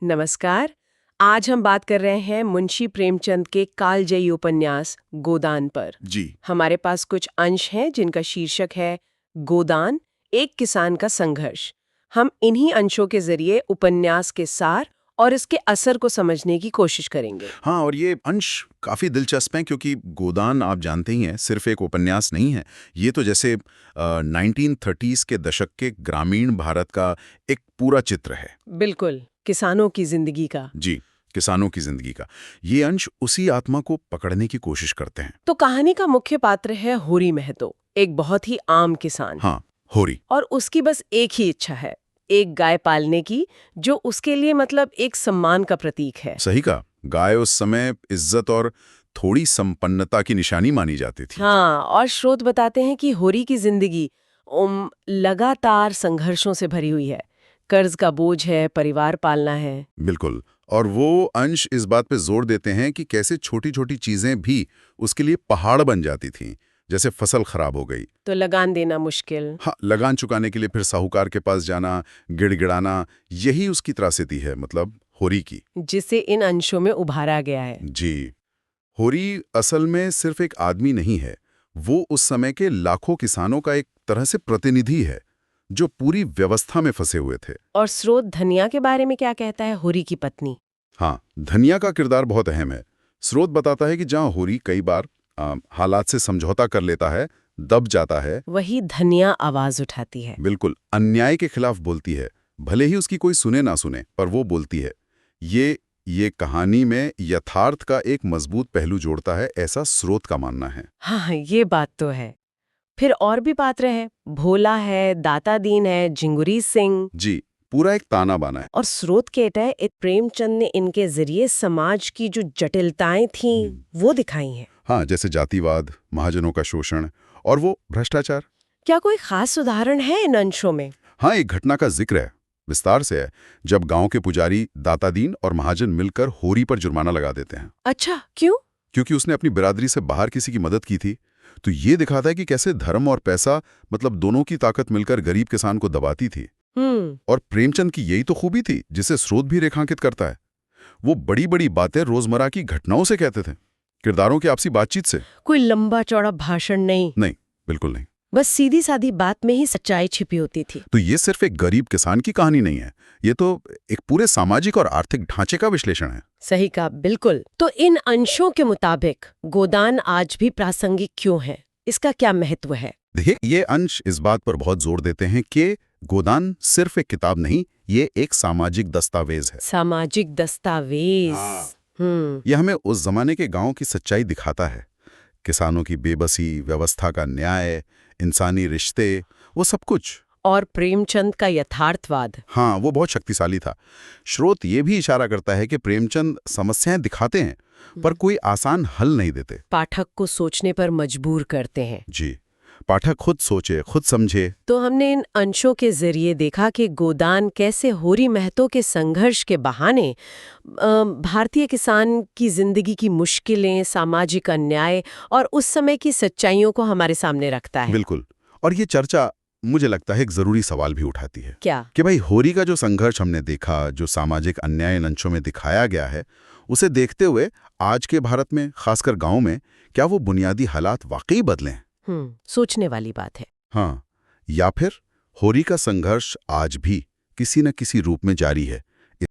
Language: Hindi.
नमस्कार। आज हम बात कर रहे हैं मुंशी प्रेमचंद के कालजयी उपन्यास गोदान पर। जी। हमारे पास कुछ अंश हैं जिनका शीर्षक है गोदान, एक किसान का संघर्ष। हम इन्हीं अंशों के जरिए उपन्यास के सार और इसके असर को समझने की कोशिश करेंगे। हाँ, और ये अंश काफ़ी दिलचस्प हैं क्योंकि गोदान आप जानते ही हैं सिर्फ एक उपन्यास नहीं है। ये तो जैसे 1930s के दशक के ग्रामीण भारत का एक पूरा चित्र है। बिल्कुल, किसानों की जिंदगी का। जी, किसानों की जिंदगी का। ये अंश उसी आत्मा को पकड़ने की कोशिश करते हैं। तो कहानी का मुख्य पात्र है होरी महतो, एक बहुत ही आम किसान। हाँ, होरी। और उसकी बस एक ही इच्छा है, एक गाय पालने की, जो उसके लिए मतलब एक सम्मान का प्रतीक है। सही कहा। गाय उस समय इज्जत और थोड़ी संपन्नता की निशानी मानी जाती थी। हाँ, और स्रोत बताते हैं कि होरी की जिंदगी लगातार संघर्षों से भरी हुई है। कर्ज का बोझ है, परिवार पालना है। बिल्कुल। और वो अंश इस बात पे जोर देते हैं कि कैसे छोटी छोटी चीजें भी उसके लिए पहाड़ बन जाती थीं। जैसे फसल खराब हो गई तो लगान देना मुश्किल। हाँ, लगान चुकाने के लिए फिर साहूकार के पास जाना, गिड़गिड़ाना, यही उसकी त्रासदी है, मतलब होरी की। जिसे इन अंशों में उभारा गया है। जी। होरी असल में सिर्फ एक आदमी नहीं है, वो उस समय के लाखों किसानों का एक तरह से प्रतिनिधि है जो पूरी व्यवस्था में फंसे हुए थे। और स्रोत धनिया के बारे में क्या कहता है, होरी की पत्नी? हाँ, धनिया का किरदार बहुत अहम है। स्रोत बताता है कि जहां होरी कई बार हालात से समझौता कर लेता है, दब जाता है, वही धनिया आवाज उठाती है। बिल्कुल अन्याय के खिलाफ बोलती है, भले ही उसकी कोई सुने ना सुने, पर वो बोलती है। ये कहानी में यथार्थ का एक मजबूत पहलू जोड़ता है, ऐसा स्रोत का मानना है। हाँ, ये बात तो है। फिर और भी पात्र है, भोला है, दाता दीन है, झिंगुरी सिंह। जी, पूरा एक ताना बाना है। और स्रोत कहता है प्रेमचंद ने इनके जरिए समाज की जो जटिलताएं थीं वो दिखाई हैं। हाँ, जैसे जातिवाद, महाजनों का शोषण और वो भ्रष्टाचार। क्या कोई खास उदाहरण है इन अंशों में? हाँ, एक घटना का जिक्र है, विस्तार से है, जब गांव के पुजारी दातादीन और महाजन मिलकर होरी पर जुर्माना लगा देते हैं। अच्छा, क्यों? क्योंकि उसने अपनी बिरादरी से बाहर किसी की मदद की थी। तो ये दिखाता है कि कैसे धर्म और पैसा, मतलब दोनों की ताकत मिलकर गरीब किसान को दबाती थी। और प्रेमचंद की यही तो खूबी थी जिसे स्रोत भी रेखांकित करता है। वो बड़ी बड़ी बातें रोजमर्रा की घटनाओं से कहते थे, किरदारों की आपसी बातचीत से। कोई लंबा चौड़ा भाषण नहीं। नहीं, बिल्कुल नहीं। बस सीधी सादी बात में ही सच्चाई छिपी होती थी। तो ये सिर्फ एक गरीब किसान की कहानी नहीं है, ये तो एक पूरे सामाजिक और आर्थिक ढांचे का विश्लेषण है। सही कहा, बिल्कुल। तो इन अंशों के मुताबिक गोदान आज भी प्रासंगिक क्यों है? इसका क्या महत्व है? देखिए, ये अंश इस बात पर बहुत जोर देते हैं कि गोदान सिर्फ एक किताब नहीं, ये एक सामाजिक दस्तावेज है। सामाजिक दस्तावेज। ये हमें उस जमाने के गांव की सच्चाई दिखाता है। किसानों की बेबसी, व्यवस्था का न्याय, इंसानी रिश्ते, वो सब कुछ। और प्रेमचंद का यथार्थवाद। हाँ, वो बहुत शक्तिशाली था। स्रोत ये भी इशारा करता है कि प्रेमचंद समस्याएं दिखाते हैं पर कोई आसान हल नहीं देते। पाठक को सोचने पर मजबूर करते हैं। जी, पाठक खुद सोचे, खुद समझे। तो हमने इन अंशों के जरिए देखा कि गोदान कैसे होरी महतो के संघर्ष के बहाने भारतीय किसान की जिंदगी की मुश्किलें, सामाजिक अन्याय और उस समय की सच्चाइयों को हमारे सामने रखता है। बिल्कुल। और ये चर्चा मुझे लगता है एक जरूरी सवाल भी उठाती है। क्या? कि भाई, होरी का जो संघर्ष हमने देखा, जो सामाजिक अन्याय इन अंशों में दिखाया गया है, उसे देखते हुए आज के भारत में, खासकर गांव में, क्या वो बुनियादी हालात वाकई बदले हैं? सोचने वाली बात है। हाँ, या फिर होरी का संघर्ष आज भी किसी न किसी रूप में जारी है,